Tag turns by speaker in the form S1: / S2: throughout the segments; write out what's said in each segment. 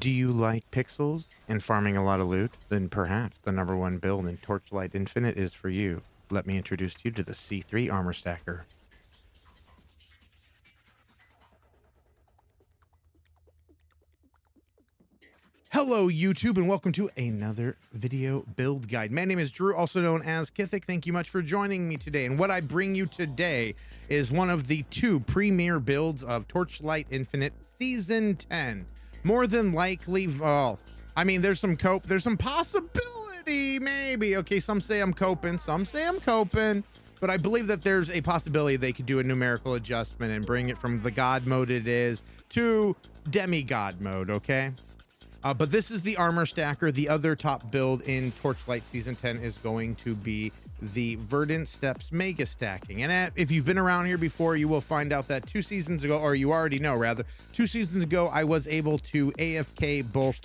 S1: Do you like pixels and farming a lot of loot? Then perhaps the number one build in Torchlight Infinite is for you. Let me introduce you to the C3 armor stacker. Hello YouTube and welcome to another video build guide. My name is Drew, also known as Kythik. Thank you much for joining me today. And what I bring you today is one of the two premier builds of Torchlight Infinite Season 10. More than likely, well, I mean, there's some possibility, maybe. Okay, some say I'm coping, some say I'm coping, but I believe that there's a possibility they could do a numerical adjustment and bring it from the God mode it is to demigod mode, okay? But this is the armor stacker. The other top build in Torchlight Season 10 is going to be the Verdant Steps Mega Stacking. And if you've been around here before, you will find out that 2 seasons ago, or you already know rather, 2 seasons ago, I was able to AFK both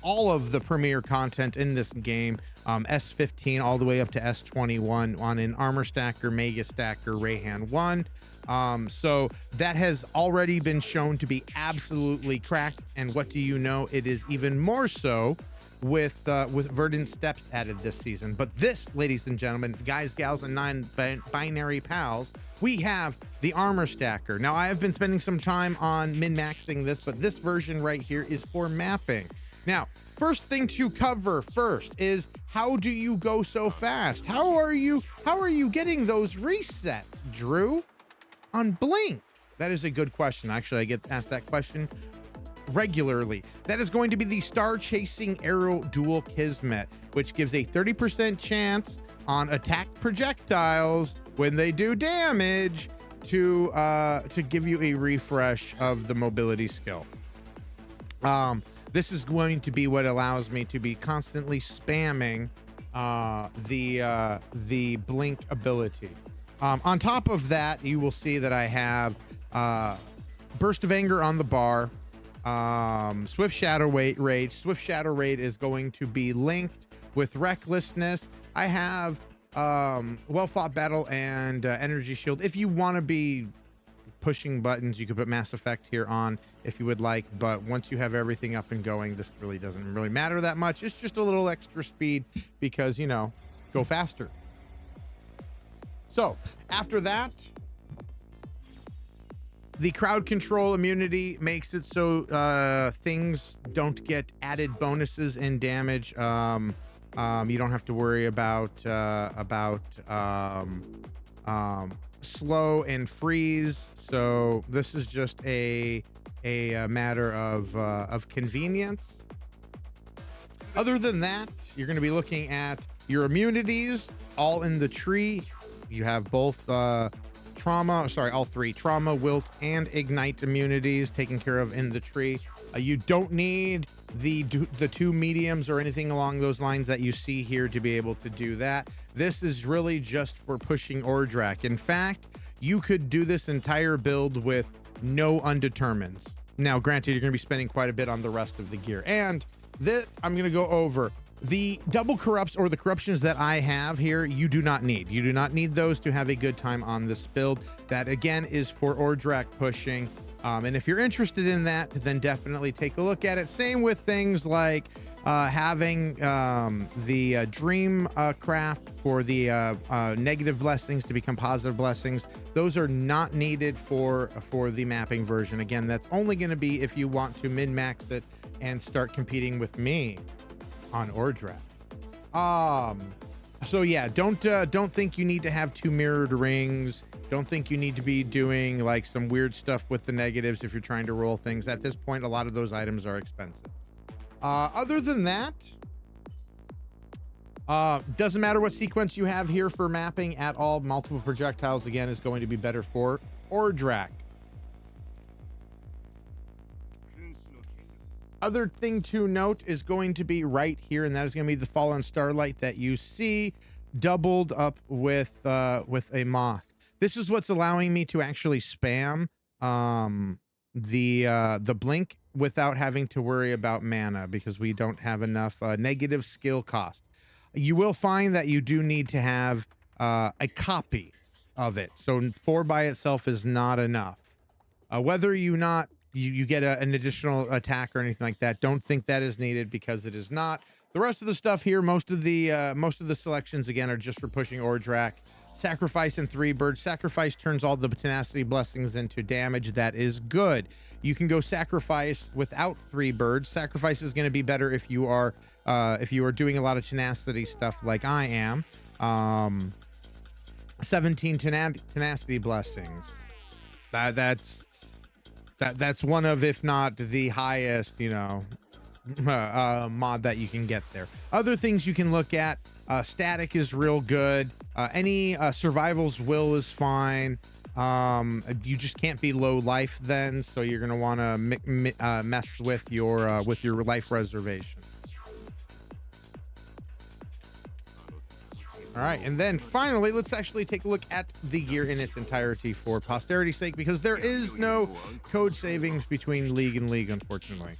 S1: all of the premier content in this game, S15 all the way up to S21 on an armor stacker, Mega Stacker, Rayhan 1. So that has already been shown to be absolutely cracked. And what do you know? It is even more so with Verdant Steps added this season. But this, ladies and gentlemen, guys, gals, and non-binary pals, we have the armor stacker. Now, I have been spending some time on min-maxing this, but this version right here is for mapping. Now, first thing to cover first is, how do you go so fast? How are you getting those resets, Drew? On Blink? That is a good question. Actually, I get asked that question regularly. That is going to be the Star Chasing Arrow Dual Kismet, which gives a 30% chance on attack projectiles when they do damage to give you a refresh of the mobility skill. This is going to be what allows me to be constantly spamming the Blink ability. On top of that, you will see that I have Burst of Anger on the bar, Swift Shadow Raid. Swift Shadow Raid is going to be linked with Recklessness. I have Well Fought Battle and Energy Shield. If you want to be pushing buttons, you could put Mass Effect here on if you would like, but once you have everything up and going, this really doesn't really matter that much. It's just a little extra speed because, you know, go faster. So after that, the crowd control immunity makes it so things don't get added bonuses and damage. You don't have to worry about slow and freeze. So this is just a matter of convenience. Other than that, you're going to be looking at your immunities all in the tree. You have both all three trauma, wilt, and ignite immunities taken care of in the tree. You don't need the 2 mediums or anything along those lines that you see here to be able to do that. This is really just for pushing Ordrak. In fact, you could do this entire build with no undetermines. Now, granted, you're going to be spending quite a bit on the rest of the gear. And this, I'm going to go over. The double corrupts, or the corruptions that I have here, you do not need. You do not need those to have a good time on this build. That again is for Ordrak pushing. And if you're interested in that, then definitely take a look at it. Same with things like having the dream craft for the negative blessings to become positive blessings. Those are not needed for the mapping version. Again, that's only going to be if you want to min-max it and start competing with me on Ordrak. So yeah, don't think you need to have 2 mirrored rings. Don't think you need to be doing like some weird stuff with the negatives if you're trying to roll things. At this point, a lot of those items are expensive. Other than that, doesn't matter what sequence you have here for mapping at all. Multiple projectiles again is going to be better for Ordrak. Other thing to note is going to be right here, and that is going to be the Fallen Starlight that you see doubled up with a moth. This is what's allowing me to actually spam the blink without having to worry about mana, because we don't have enough negative skill cost. You will find that you do need to have a copy of it, so 4 by itself is not enough. Whether you you get an additional attack or anything like that. Don't think that is needed, because it is not. The rest of the stuff here, most of the selections again are just for pushing Ordrak. Sacrifice and 3 birds. Sacrifice turns all the tenacity blessings into damage. That is good. You can go sacrifice without 3 birds. Sacrifice is going to be better if you are doing a lot of tenacity stuff like I am. 17 tenacity blessings. That's one of, if not the highest, mod that you can get there. Other things you can look at, static is real good. Any survival's will is fine. You just can't be low life then, so you're gonna want to mess with your life reservation. All right, and then finally, let's actually take a look at the gear in its entirety for posterity's sake, because there is no code savings between League and League, unfortunately.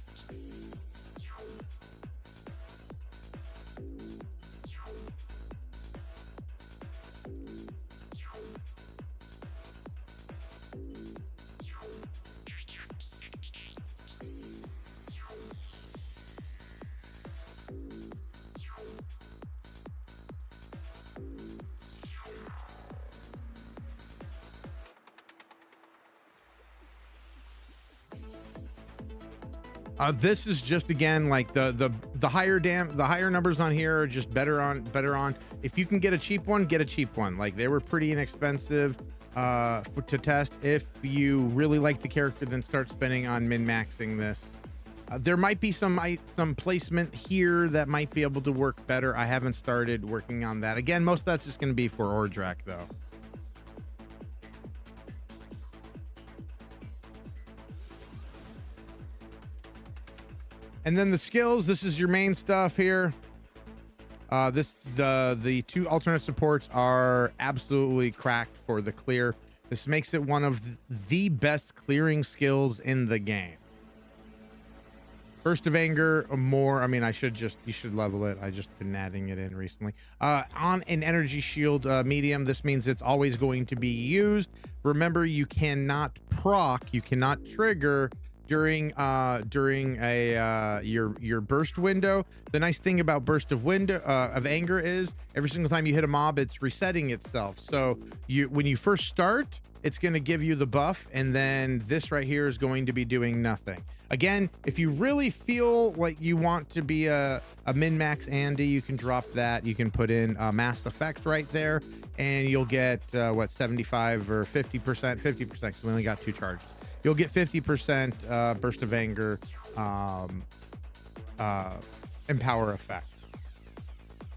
S1: This is just, again, like the higher numbers on here are just better on. If you can get a cheap one, get a cheap one. Like, they were pretty inexpensive to test. If you really like the character, then start spending on min-maxing this. There might be some placement here that might be able to work better. I haven't started working on that. Again, most of that's just going to be for Ordrak though. And then the skills, this is your main stuff here. The 2 alternate supports are absolutely cracked for the clear. This makes it one of the best clearing skills in the game. Burst of Anger, more, I mean, you should level it. I just been adding it in recently. On an energy shield medium, this means it's always going to be used. Remember, you cannot proc, you cannot trigger during your burst window. The nice thing about burst of anger is every single time you hit a mob, it's resetting itself. So when you first start, it's going to give you the buff, and then this right here is going to be doing nothing. Again, if you really feel like you want to be a min-max Andy, you can drop that. You can put in mass effect right there, and you'll get 75 or 50%, 50%, because we only got 2 charges. You'll get 50% burst of anger empower effect.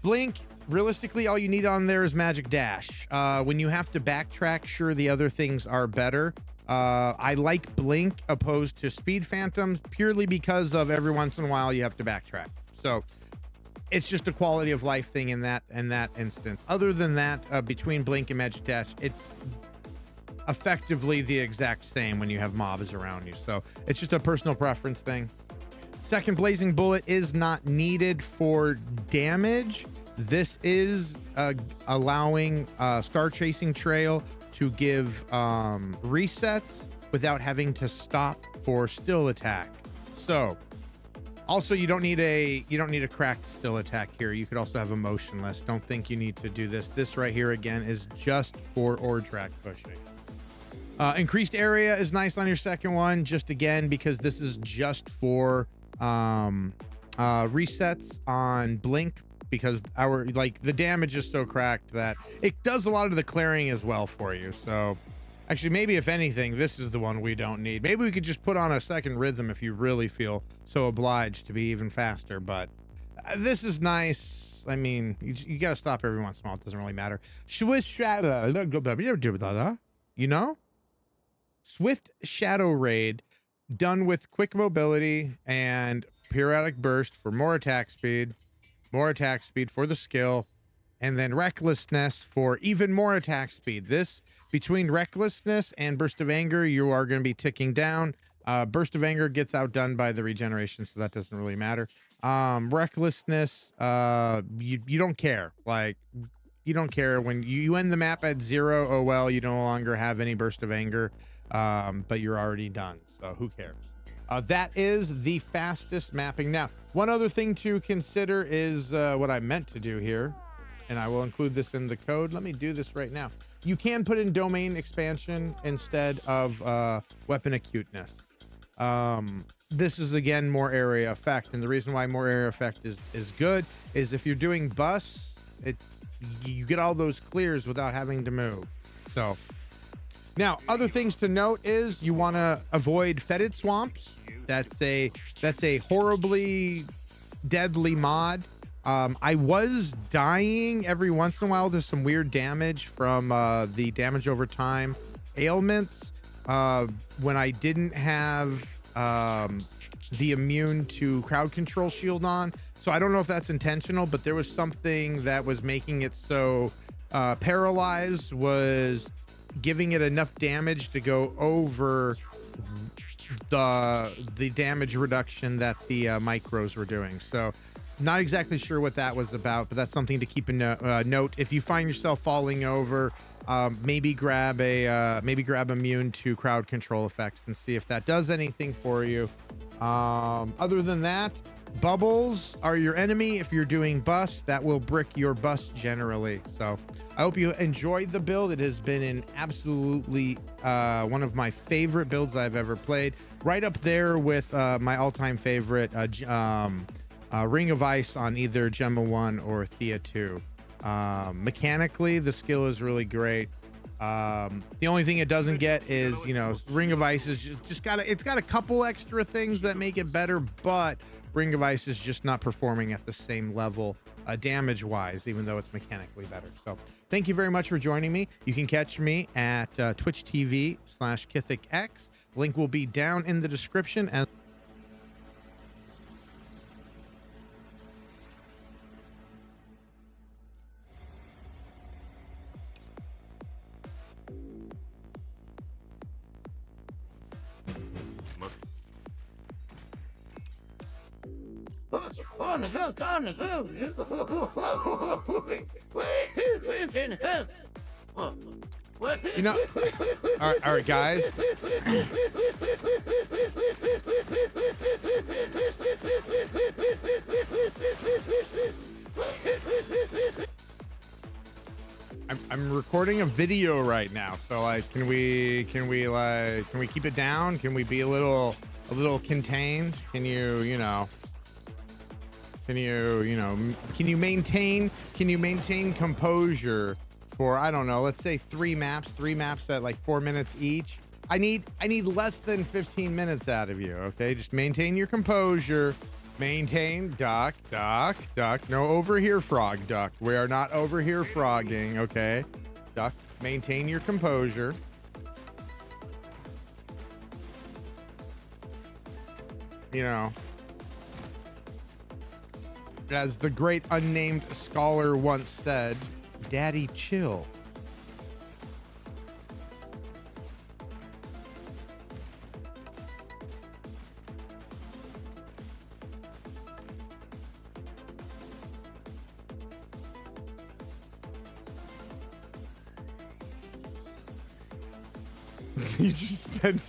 S1: Blink, realistically, all you need on there is magic dash. When you have to backtrack, sure, the other things are better. I like blink opposed to speed phantom purely because of every once in a while you have to backtrack. So it's just a quality of life thing in that instance. Other than that, between blink and magic dash, it's effectively the exact same when you have mobs around you. So it's just a personal preference thing. Second blazing bullet is not needed for damage. This is allowing star chasing trail to give resets without having to stop for still attack. So also, you don't need a cracked still attack here. You could also have a motionless. Don't think you need to do this. This right here again is just for Ordrak pushing. Increased area is nice on your second one, just again because this is just for resets on blink, because the damage is so cracked that it does a lot of the clearing as well for you. So actually, maybe if anything, this is the one we don't need. Maybe we could just put on a second rhythm if you really feel so obliged to be even faster. But this is nice. I mean, you got to stop every once in a while. It doesn't really matter. Swift shadow, Swift Shadow Raid, done with quick mobility and periodic burst for more attack speed for the skill, and then recklessness for even more attack speed. This, between recklessness and burst of anger, you are going to be ticking down. Burst of anger gets outdone by the regeneration, so that doesn't really matter. Recklessness, you don't care. Like, you don't care when you end the map at 0. Oh well, you no longer have any burst of anger, but you're already done, so who cares? That is the fastest mapping. Now, one other thing to consider is what I meant to do here, and I will include this in the code. Let me do this right now. You can put in domain expansion instead of weapon acuteness. This is, again, more area effect, and the reason why more area effect is good is if you're doing bus, you get all those clears without having to move. So now, other things to note is you want to avoid fetid swamps. That's a horribly deadly mod. I was dying every once in a while to some weird damage from the damage over time ailments when I didn't have the immune to crowd control shield on. So I don't know if that's intentional, but there was something that was making it so paralyzed was giving it enough damage to go over the damage reduction that the micros were doing. So not exactly sure what that was about, but that's something to keep a note. If you find yourself falling over, maybe grab immune to crowd control effects and see if that does anything for you. Other than that, bubbles are your enemy. If you're doing bus, that will brick your bus generally. So I hope you enjoyed the build. It has been an absolutely one of my favorite builds I've ever played, right up there with my all-time favorite Ring of Ice on either Gemma 1 or Thea 2. Mechanically, the skill is really great. The only thing it doesn't get is, you know, Ring of Ice is just got a couple extra things that make it better, but Ring of Ice is just not performing at the same level damage wise, even though it's mechanically better. So thank you very much for joining me. You can catch me at Twitch TV/KythikX. Link will be down in the description. And you know, all right, guys. I'm recording a video right now, so like, can we keep it down? Can we be a little contained? Can you maintain composure for, I don't know, let's say three maps at like 4 minutes each. I need less than 15 minutes out of you. Okay, just maintain your composure. Maintain, duck. No over here, frog, duck. We are not over here frogging. Okay, duck. Maintain your composure. You know, as the great unnamed scholar once said, "Daddy, chill." You just spent.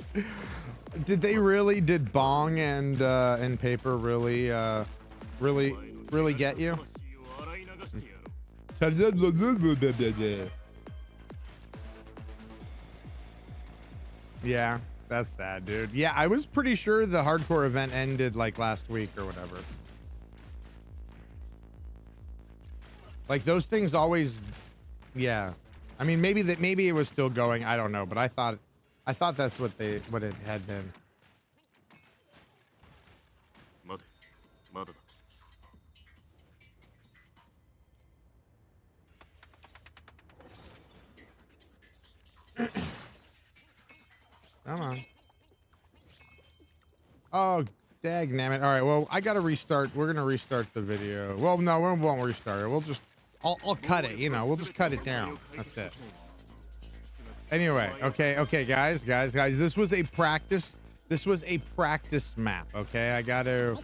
S1: Did Bong and Paper really get you? Yeah, that's sad, dude. Yeah, I was pretty sure the hardcore event ended like last week or whatever. Like those things always, yeah. I mean, maybe it was still going. I don't know, but I thought that's what it had been. Come on. Oh, dagnammit. All right, well, I gotta restart. We're gonna restart the video. Well, no, we won't restart it. We'll just, I'll cut it, you know, we'll just cut it down. That's it. Anyway, okay, guys, this was a practice map, okay? I gotta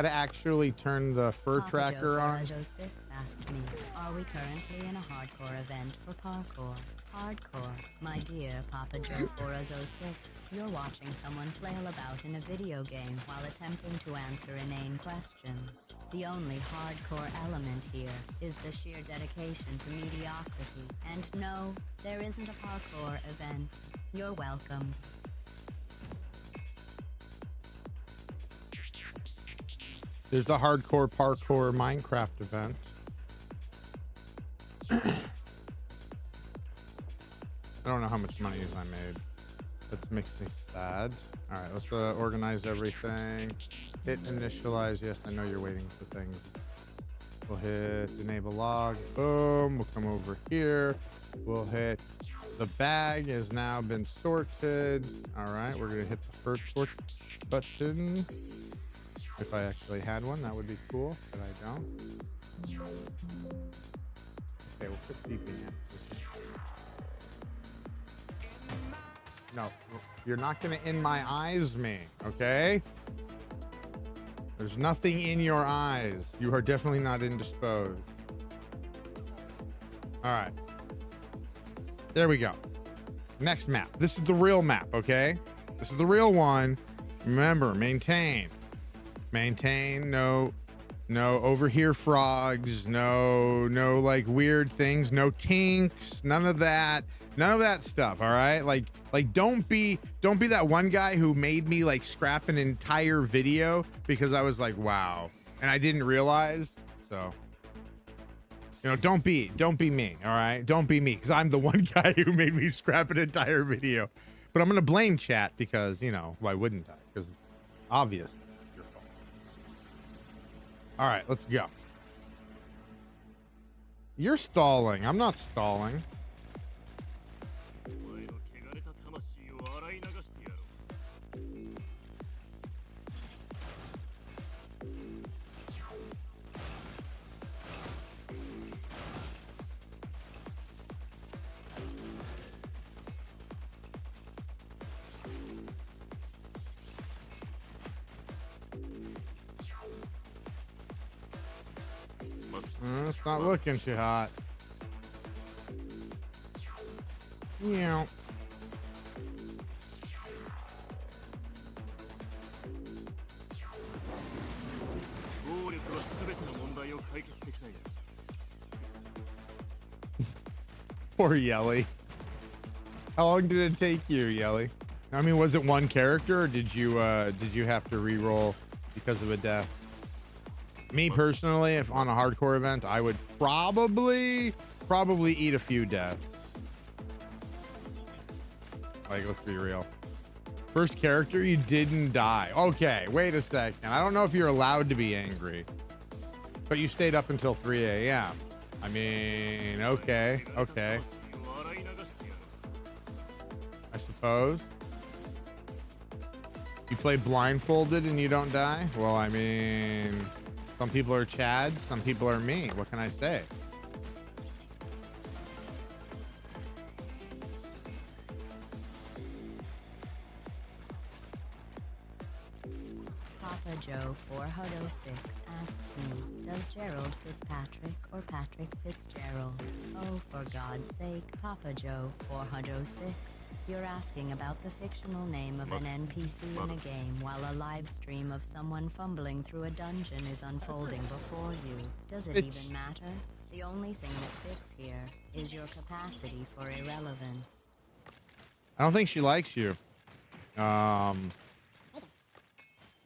S1: actually turn the fur tracker on.
S2: Asked me, are we currently in a hardcore event for parkour? Hardcore. My dear Papa Joe 4006, you're watching someone flail about in a video game while attempting to answer inane questions. The only hardcore element here is the sheer dedication to mediocrity. And no, there isn't a parkour event. You're welcome.
S1: There's a hardcore parkour Minecraft event. I don't know how much money I made. That makes me sad. All right, let's organize everything. Hit initialize. Yes, I know you're waiting for things. We'll hit enable log. Boom. We'll come over here. We'll hit the bag has now been sorted. All right, we're gonna hit the first sort button. If I actually had one, that would be cool, but I don't. Okay, we'll put TP in. No, you're not gonna in my eyes me, okay? There's nothing in your eyes. You are definitely not indisposed. All right. There we go. Next map. This is the real map, okay? This is the real one. Remember, maintain. Maintain, no over here frogs, no like weird things, no tinks, none of that stuff. All right, like don't be that one guy who made me like scrap an entire video because I was like, wow, and I didn't realize. So, you know, don't be me. All right, don't be me, because I'm the one guy who made me scrap an entire video. But I'm gonna blame chat because, you know, why wouldn't I? Because obviously. All right, let's go. You're stalling. I'm not stalling. It's not looking too hot. Yeah. Poor Yelly. How long did it take you, Yelly? I mean, was it one character, or did you have to re-roll because of a death? Me personally, if on a hardcore event, I would probably eat a few deaths. Like, let's be real. First character, you didn't die. Okay, wait a second. I don't know if you're allowed to be angry, but you stayed up until 3 a.m. I mean, okay. I suppose. You play blindfolded and you don't die? Well, I mean, some people are Chads, some people are me. What can I say?
S2: Papa Joe 4006 asked me, does Gerald Fitzpatrick or Patrick Fitzgerald? Oh, for God's sake, Papa Joe 4006. You're asking about the fictional name of an NPC in a game while a live stream of someone fumbling through a dungeon is unfolding before you. Does it even matter? The only thing that fits here is your capacity for irrelevance.
S1: I don't think she likes you.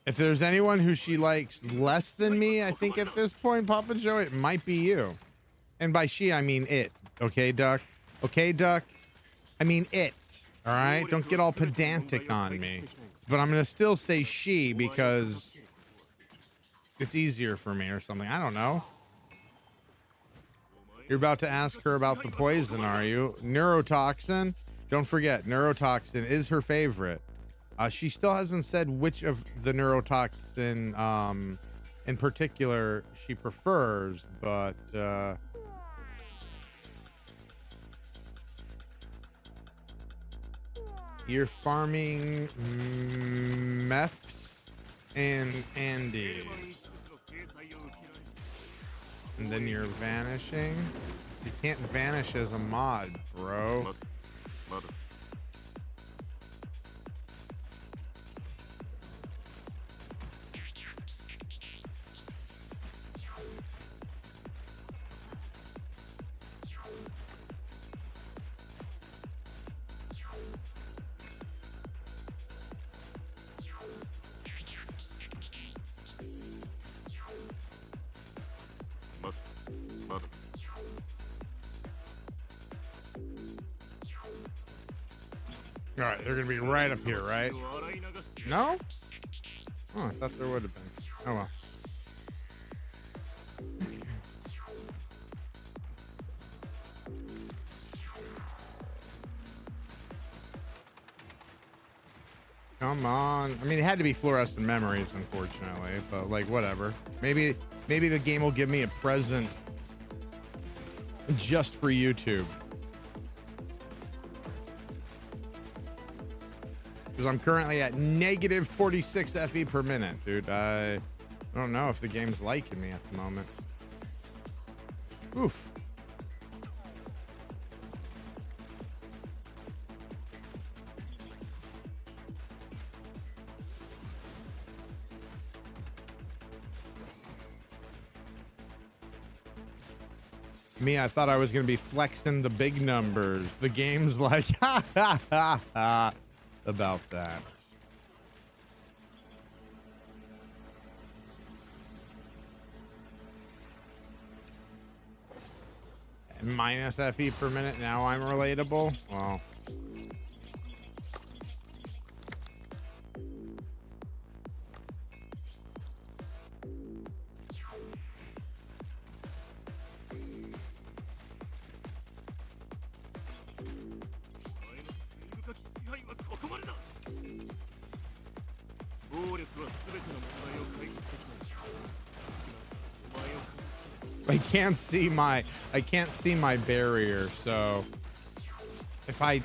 S1: If there's anyone who she likes less than me, I think at this point, Papa Joe, it might be you. And by she, I mean it. Okay, Duck? Okay, Duck? I mean it. All right? Don't get all pedantic on me. But I'm going to still say she because it's easier for me or something. I don't know. You're about to ask her about the poison, are you? Neurotoxin? Don't forget, neurotoxin is her favorite. She still hasn't said which of the neurotoxin in particular she prefers, but you're farming meths and Andes. And then you're vanishing. You can't vanish as a mod, bro. All right, they're gonna be right up here, right? No? Oh, I thought there would have been. Oh well. Come on. I mean, it had to be fluorescent memories, unfortunately, but like whatever. Maybe the game will give me a present just for YouTube. Because I'm currently at negative 46 FE per minute, dude. I don't know if the game's liking me at the moment. Oof. Me, I thought I was going to be flexing the big numbers. The game's like, ha ha ha ha, about that. And minus FE per minute, now I'm relatable? Well. I can't see my barrier, so if I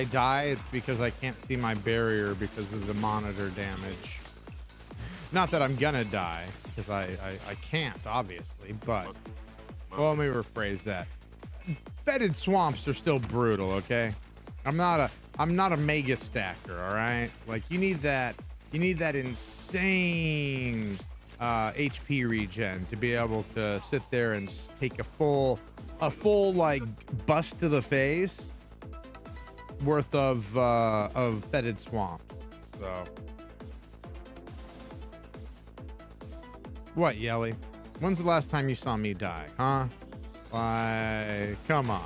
S1: die, it's because I can't see my barrier because of the monitor damage. Not that I'm gonna die, because I can't, obviously, but well, let me rephrase that. Fetid swamps are still brutal, okay? I'm not a mega stacker, all right? Like you need that insane HP regen to be able to sit there and take a full like bust to the face worth of fetid swamps. So what, Yelly? When's the last time you saw me die, huh? Like, come on.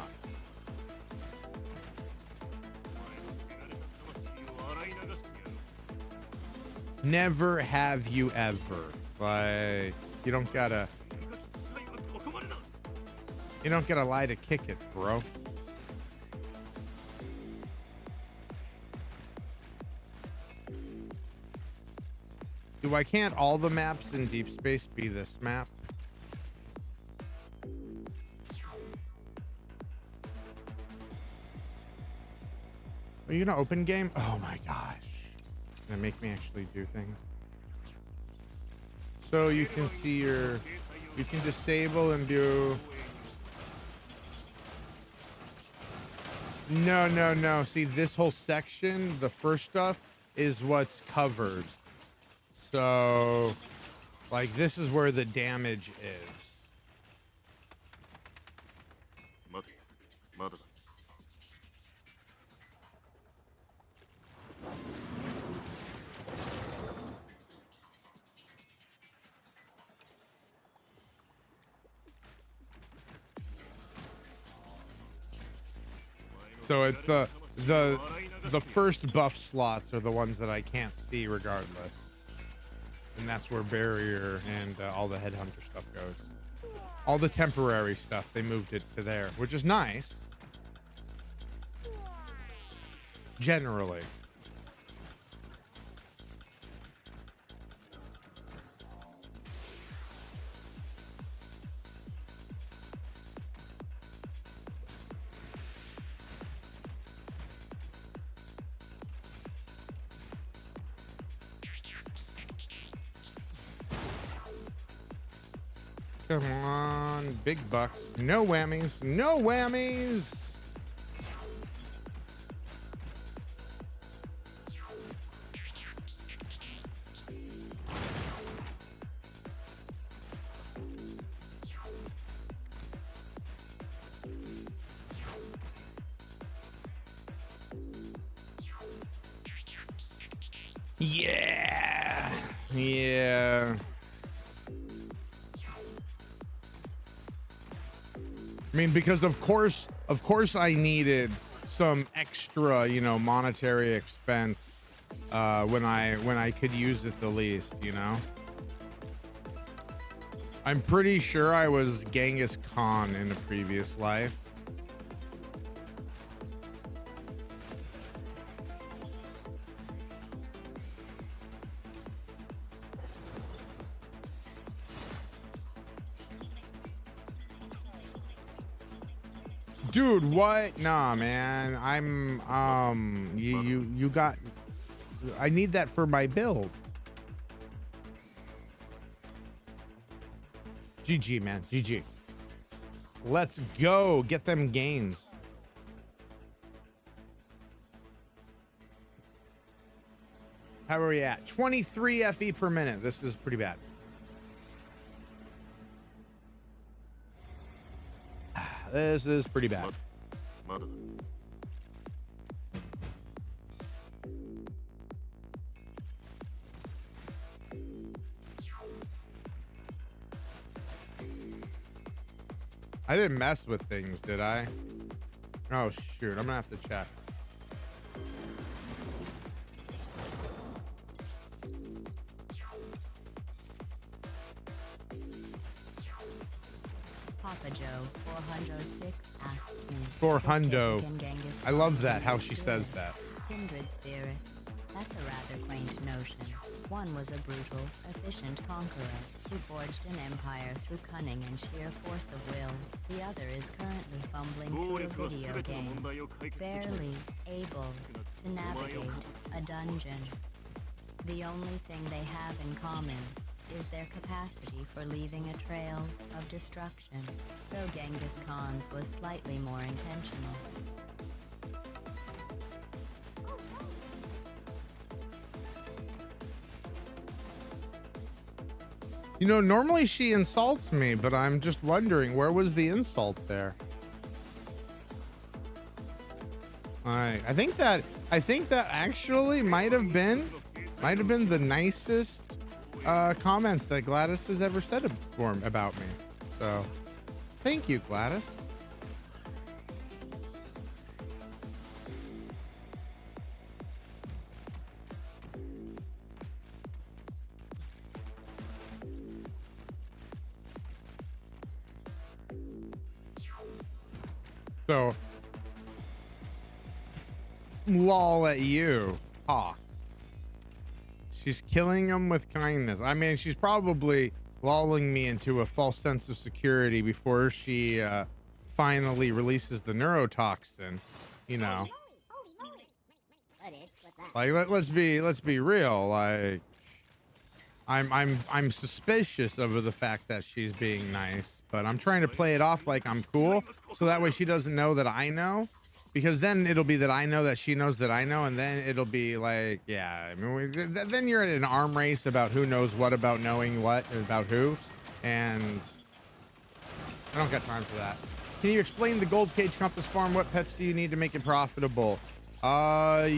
S1: Never have you ever. Like, you don't gotta lie to kick it, bro. Why can't all the maps in Deep Space be this map? Are you gonna open game? Oh my gosh. Gonna make me actually do things. So you can see you can disable and do. No. See, this whole section, the first stuff is what's covered. So like this is where the damage is. So it's the first buff slots are the ones that I can't see regardless. And that's where barrier and all the headhunter stuff goes. All the temporary stuff, they moved it to there, which is nice. Generally. Come on, big bucks. No whammies. No whammies. Yeah. Yeah. I mean, because of course I needed some extra, you know, monetary expense when I could use it the least, you know. I'm pretty sure I was Genghis Khan in a previous life. Dude, what? Nah, man. You got, I need that for my build. GG, man. GG. Let's go. Get them gains. How are we at? 23 FE per minute. This is pretty bad. This is pretty bad. I didn't mess with things, did I? Oh, shoot. I'm gonna have to check.
S2: Papa Joe 406 asked me.
S1: 400.
S2: Kythik and Genghis
S1: I love
S2: Khan
S1: that, how
S2: kindred
S1: she says
S2: spirits.
S1: that.
S2: Kindred spirits. That's a rather quaint notion. One was a brutal, efficient conqueror who forged an empire through cunning and sheer force of will. The other is currently fumbling through a video game, barely able to navigate a dungeon. The only thing they have in common is their capacity for leaving a trail of destruction, though Genghis Khan's was slightly more intentional.
S1: You know, normally she insults me, but I'm just wondering, where was the insult there? Alright, I think that actually might have been the nicest comments that Gladys has ever said about me. So, thank you, Gladys. So, lol at you. Ha. She's killing him with kindness. I mean, she's probably lulling me into a false sense of security before she finally releases the neurotoxin. You know, like let's be real. Like, I'm suspicious of the fact that she's being nice, but I'm trying to play it off like I'm cool, so that way she doesn't know that I know. Because then it'll be that I know that she knows that I know, and then it'll be like, yeah, I mean, then you're at an arm race about who knows what about knowing what about who, and I don't got time for that. Can you explain the gold cage compass farm? What pets do you need to make it profitable? Well,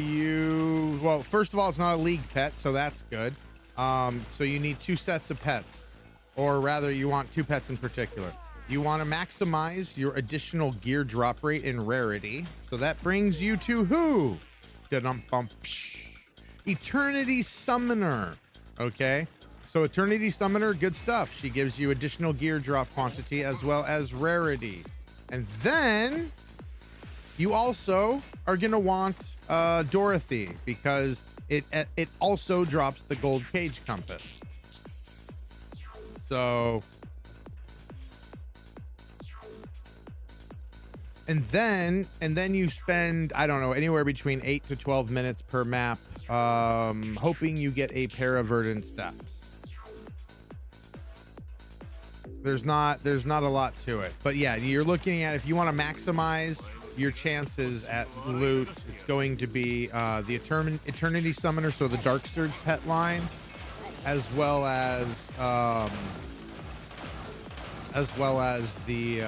S1: first of all, it's not a league pet, so that's good. So you need 2 sets of pets, or rather, you want 2 pets in particular. You want to maximize your additional gear drop rate and rarity. So that brings you to who? Eternity Summoner. Okay. So Eternity Summoner, good stuff. She gives you additional gear drop quantity as well as rarity. And then you also are going to want Dorothy, because it also drops the gold cage compass. So... And then you spend, I don't know, anywhere between 8 to 12 minutes per map, hoping you get a pair of verdant steps. There's not a lot to it. But yeah, you're looking at, if you want to maximize your chances at loot, it's going to be the Eternity Summoner, so the Dark Surge pet line, as well as the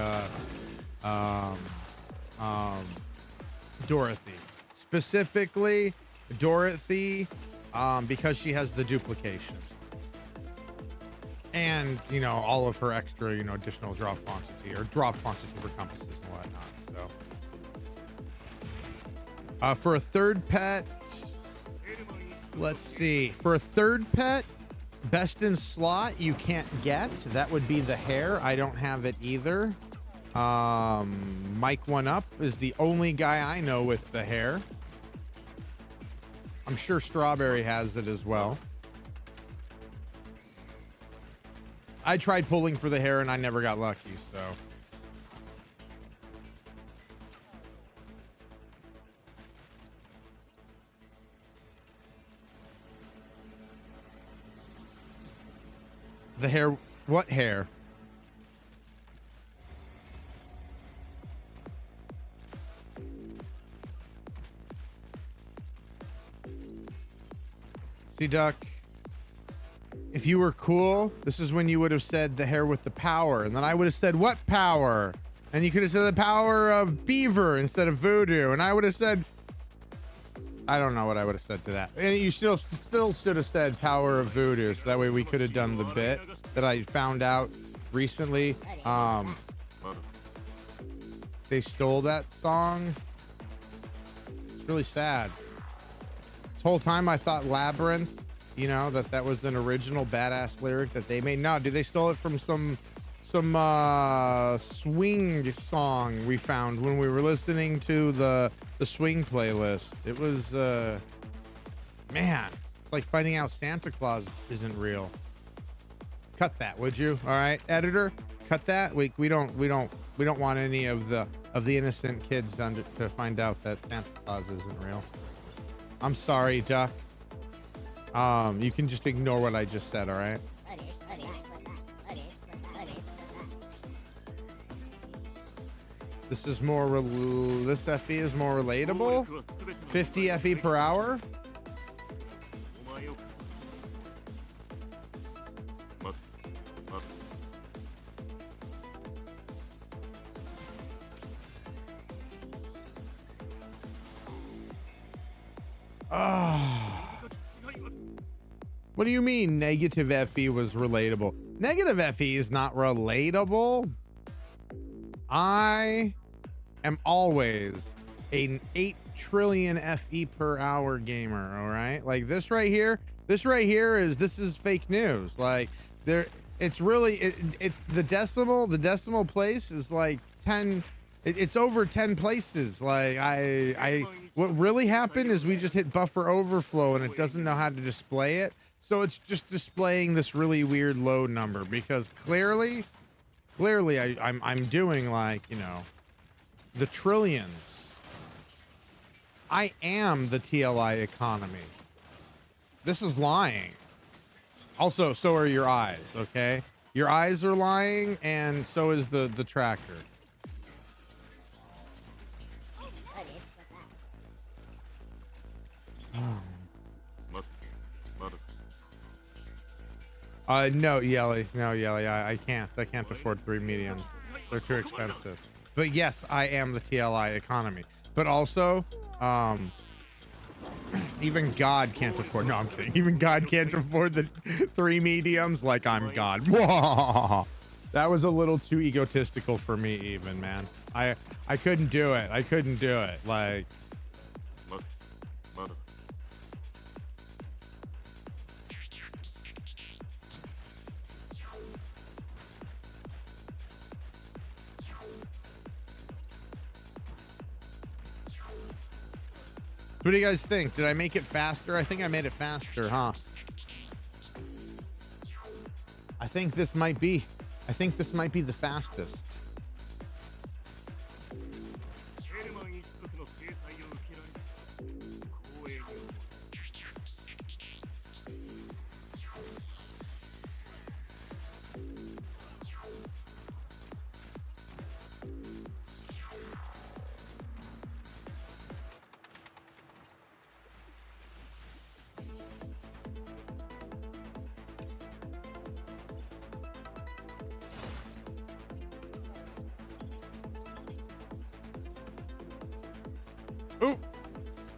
S1: Dorothy. Specifically Dorothy, because she has the duplication. And, you know, all of her extra, you know, additional drop quantity, or drop quantity for compasses and whatnot. So, for a third pet, let's see. For a third pet, best in slot you can't get. That would be the hare. I don't have it either. Mike One Up is the only guy I know with the hare. I'm sure Strawberry has it as well. I tried pulling for the hare and I never got lucky, so. The hare, what hare? See, Duck, if you were cool, this is when you would have said the hare with the power, and then I would have said, what power? And you could have said the power of beaver instead of voodoo, and I would have said, I don't know what I would have said to that. And you still should have said power of voodoo, so that way we could have done the bit that I found out recently. They stole that song. It's really sad. This whole time I thought Labyrinth, you know, that was an original badass lyric that they made. No, dude, they stole it from some swing song we found when we were listening to the swing playlist. It was man, it's like finding out Santa Claus isn't real. Cut that, would you? All right, editor, cut that. We don't want any of the innocent kids to find out that Santa Claus isn't real. I'm sorry, Duck. You can just ignore what I just said, all right? This is more, this FE is more relatable. 50 FE per hour. What do you mean negative FE was relatable? Negative FE is not relatable. I am always an 8 trillion FE per hour gamer, all right? Like this right here is fake news. Like it's really the decimal place is like 10. It's over 10 places. Like what really happened is we just hit buffer overflow and it doesn't know how to display it. So it's just displaying this really weird load number because clearly I'm doing, like, you know, the trillions. I am the TLI economy. This is lying. Also, so are your eyes, okay? Your eyes are lying, and so is the tracker. No, Yelly. I can't afford 3 mediums. They're too expensive. But yes, I am the TLI economy. But also, even God can't afford. No, I'm kidding. Even God can't afford the 3 mediums like I'm God. That was a little too egotistical for me, even, man. I couldn't do it. Like. What do you guys think? Did I make it faster? I think I made it faster, huh? I think this might be the fastest. Oh,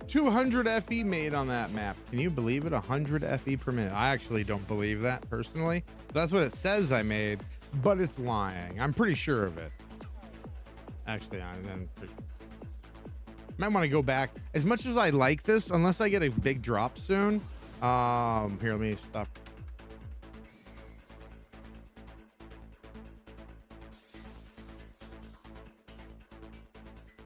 S1: 200 FE made on that map. Can you believe it? 100 FE per minute. I actually don't believe that personally. That's what it says I made, but it's lying. I'm pretty sure of it. Actually, might want to go back. As much as I like this, unless I get a big drop soon. Here, let me stop